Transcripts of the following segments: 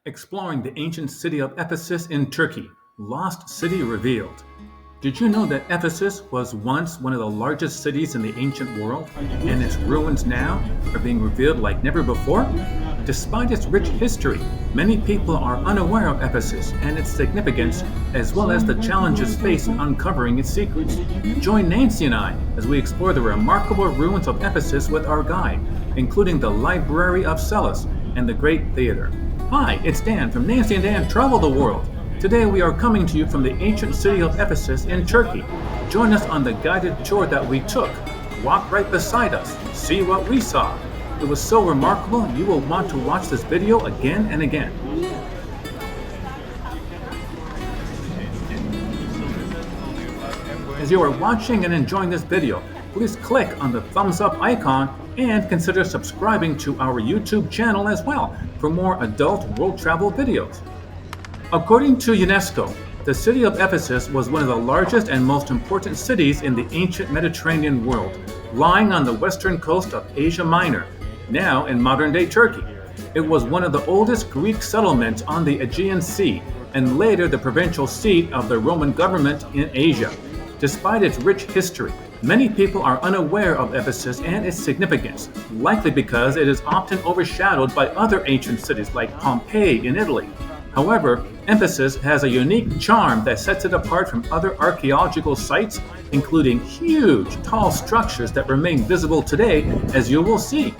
Exploring the ancient city of Ephesus in Turkey, Lost City Revealed. Did you know that Ephesus was once one of the largest cities in the ancient world, and its ruins now are being revealed like never before? Despite its rich history, many people are unaware of Ephesus and its significance, as well as the challenges faced in uncovering its secrets. Join Nancy and I as we explore the remarkable ruins of Ephesus with our guide, including the Library of Celsus and the Great Theater. Hi, it's Dan from Nancy and Dan Travel the World. Today we are coming to you from the ancient city of Ephesus in Turkey. Join us on the guided tour that we took. Walk right beside us, see what we saw. It was so remarkable you will want to watch this video again and again. As you are watching and enjoying this video, please click on the thumbs up icon and consider subscribing to our YouTube channel as well for more adult world travel videos. According to UNESCO, the city of Ephesus was one of the largest and most important cities in the ancient Mediterranean world, lying on the western coast of Asia Minor, now in modern-day Turkey. It was one of the oldest Greek settlements on the Aegean Sea, and later the provincial seat of the Roman government in Asia. Despite its rich history, many people are unaware of Ephesus and its significance, likely because it is often overshadowed by other ancient cities like Pompeii in Italy. However, Ephesus has a unique charm that sets it apart from other archaeological sites, including huge, tall structures that remain visible today, as you will see.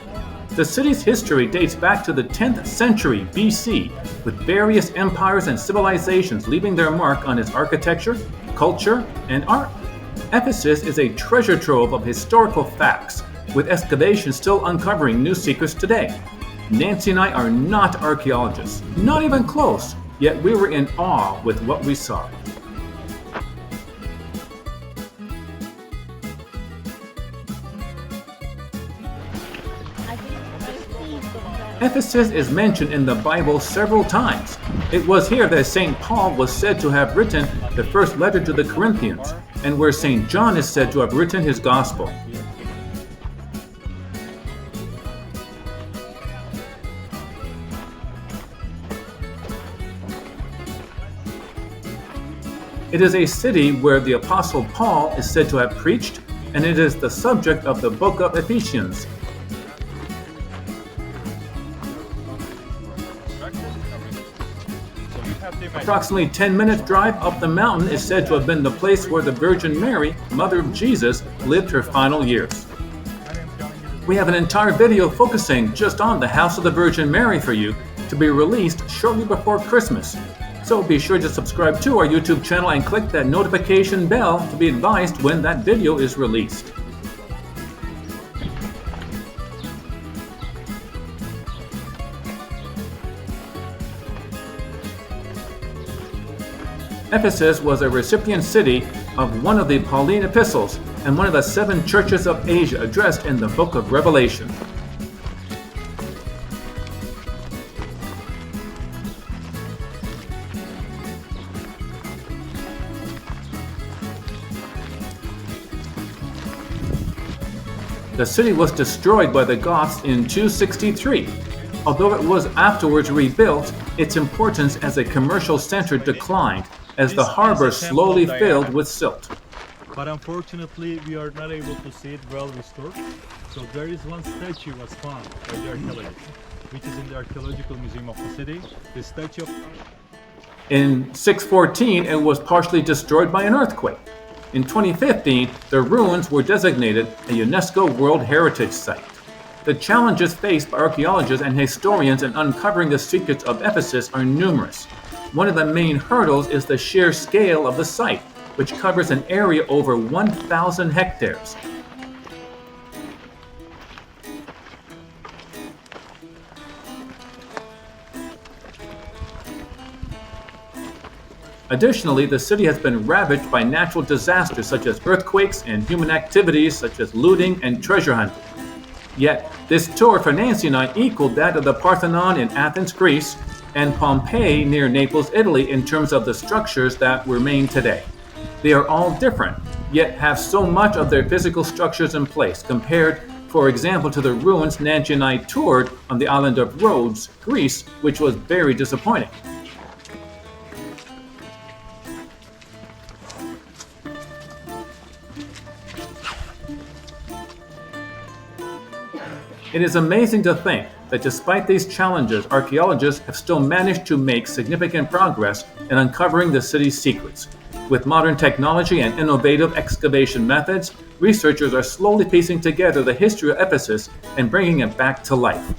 The city's history dates back to the 10th century BC, with various empires and civilizations leaving their mark on its architecture, culture, and art. Ephesus is a treasure trove of historical facts, with excavations still uncovering new secrets today. Nancy and I are not archaeologists, not even close, yet we were in awe with what we saw. Ephesus is mentioned in the Bible several times. It was here that St. Paul was said to have written the first letter to the Corinthians, and where St. John is said to have written his Gospel. It is a city where the Apostle Paul is said to have preached, and it is the subject of the book of Ephesians. Approximately 10 minutes drive up the mountain is said to have been the place where the Virgin Mary, mother of Jesus, lived her final years. We have an entire video focusing just on the House of the Virgin Mary for you to be released shortly before Christmas. So be sure to subscribe to our YouTube channel and click that notification bell to be advised when that video is released. Ephesus was a recipient city of one of the Pauline epistles and one of the 7 churches of Asia addressed in the book of Revelation. The city was destroyed by the Goths in 263. Although it was afterwards rebuilt, its importance as a commercial center declined as the harbor slowly filled with silt. But unfortunately, we are not able to see it well restored. So there is one statue was found by the archaeologists, which is in the Archaeological Museum of the city. The statue of... In 614, it was partially destroyed by an earthquake. In 2015, the ruins were designated a UNESCO World Heritage Site. The challenges faced by archaeologists and historians in uncovering the secrets of Ephesus are numerous. One of the main hurdles is the sheer scale of the site, which covers an area over 1,000 hectares. Additionally, the city has been ravaged by natural disasters such as earthquakes and human activities such as looting and treasure hunting. Yet, this tour for Nancy and I equaled that of the Parthenon in Athens, Greece, and Pompeii near Naples, Italy in terms of the structures that remain today. They are all different, yet have so much of their physical structures in place compared for example, to the ruins Nancy and I toured on the island of Rhodes, Greece, which was very disappointing. It is amazing to think that despite these challenges, archaeologists have still managed to make significant progress in uncovering the city's secrets. With modern technology and innovative excavation methods, researchers are slowly piecing together the history of Ephesus and bringing it back to life.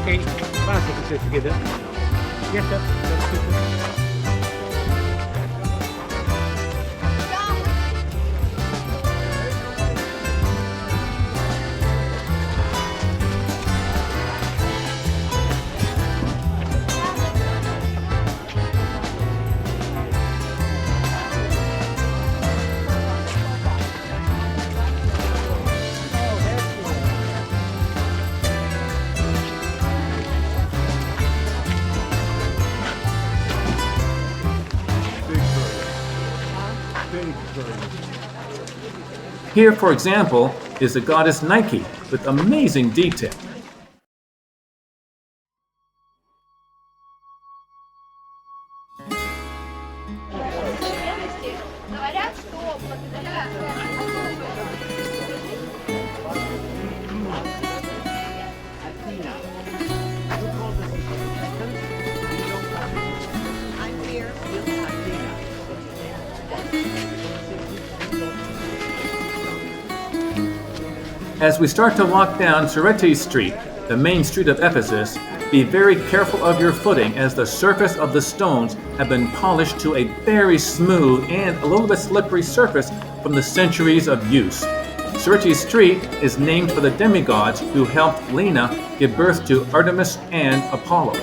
Okay, basta que vocês together. Yes, sir. That's good. Here, for example, is the goddess Nike with amazing detail. As we start to walk down Cerete Street, the main street of Ephesus, be very careful of your footing as the surface of the stones have been polished to a very smooth and a little bit slippery surface from the centuries of use. Cerete Street is named for the demigods who helped Lena give birth to Artemis and Apollo.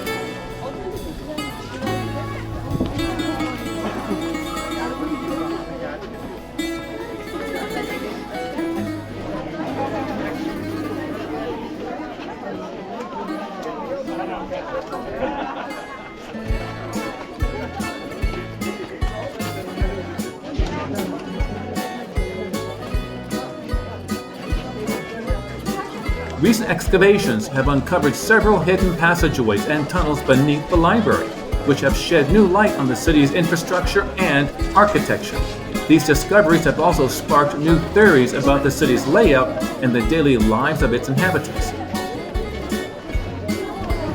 Recent excavations have uncovered several hidden passageways and tunnels beneath the library, which have shed new light on the city's infrastructure and architecture. These discoveries have also sparked new theories about the city's layout and the daily lives of its inhabitants.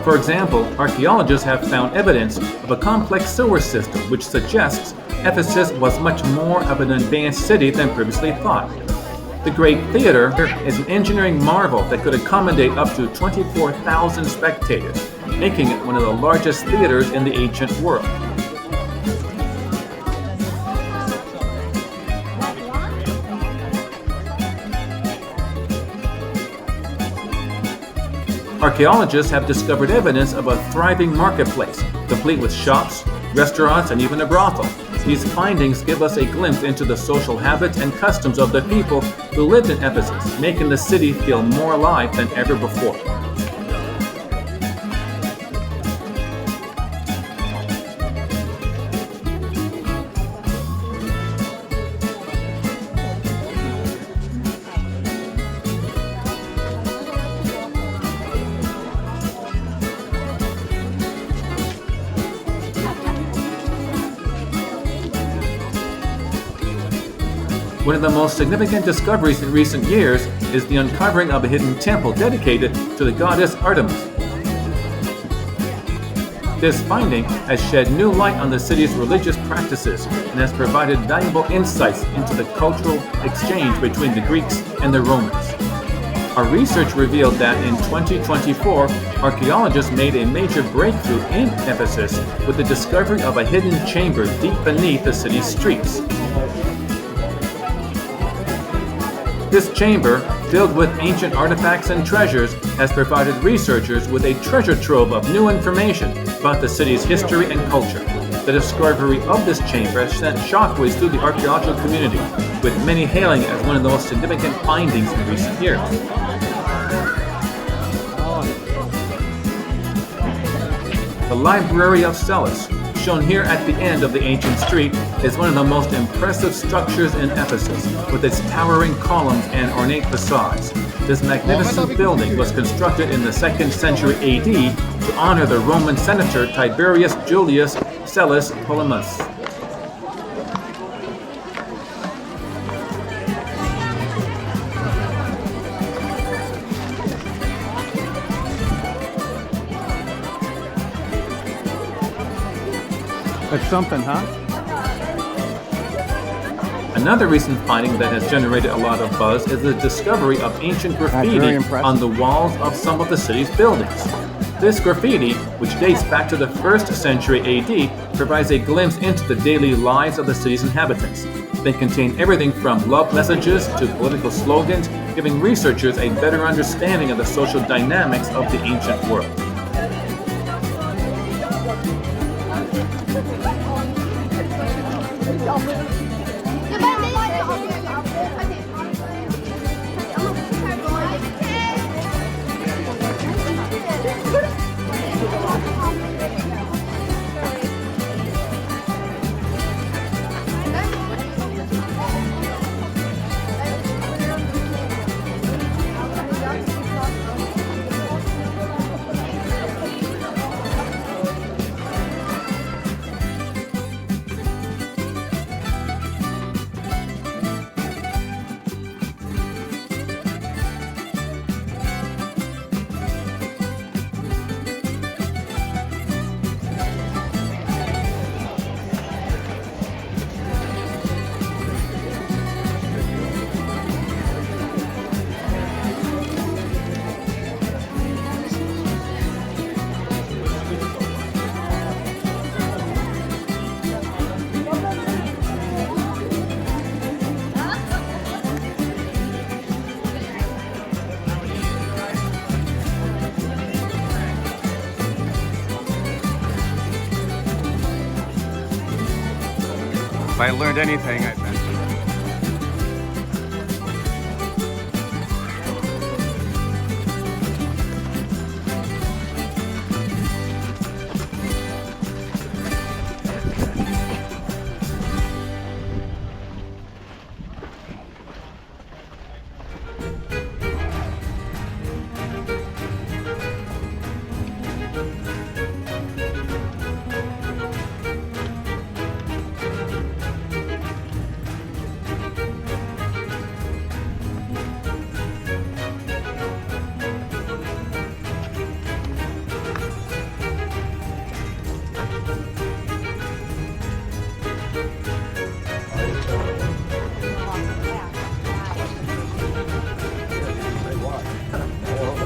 For example, archaeologists have found evidence of a complex sewer system which suggests Ephesus was much more of an advanced city than previously thought. The Great Theater is an engineering marvel that could accommodate up to 24,000 spectators, making it one of the largest theaters in the ancient world. Archaeologists have discovered evidence of a thriving marketplace, complete with shops, restaurants, and even a brothel. These findings give us a glimpse into the social habits and customs of the people who lived in Ephesus, making the city feel more alive than ever before. One of the most significant discoveries in recent years is the uncovering of a hidden temple dedicated to the goddess Artemis. This finding has shed new light on the city's religious practices and has provided valuable insights into the cultural exchange between the Greeks and the Romans. Our research revealed that in 2024, archaeologists made a major breakthrough in Ephesus with the discovery of a hidden chamber deep beneath the city's streets. This chamber, filled with ancient artifacts and treasures, has provided researchers with a treasure trove of new information about the city's history and culture. The discovery of this chamber has sent shockwaves through the archaeological community, with many hailing it as one of the most significant findings in recent years. The Library of Celsus, shown here at the end of the ancient street, is one of the most impressive structures in Ephesus, with its towering columns and ornate facades. This magnificent building was constructed in the 2nd century AD to honor the Roman senator Tiberius Julius Cellus Ptolemus. That's something, huh? Another recent finding that has generated a lot of buzz is the discovery of ancient graffiti on the walls of some of the city's buildings. This graffiti, which dates back to the 1st century AD, provides a glimpse into the daily lives of the city's inhabitants. They contain everything from love messages to political slogans, giving researchers a better understanding of the social dynamics of the ancient world. If I learned anything, I bet.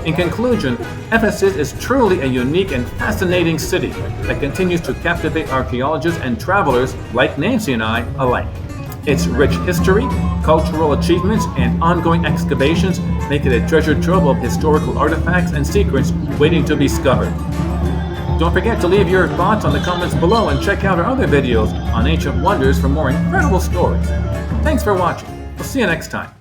In conclusion, Ephesus is truly a unique and fascinating city that continues to captivate archaeologists and travelers like Nancy and I alike. Its rich history, cultural achievements, and ongoing excavations make it a treasure trove of historical artifacts and secrets waiting to be discovered. Don't forget to leave your thoughts on the comments below and check out our other videos on ancient wonders for more incredible stories. Thanks for watching. We'll see you next time.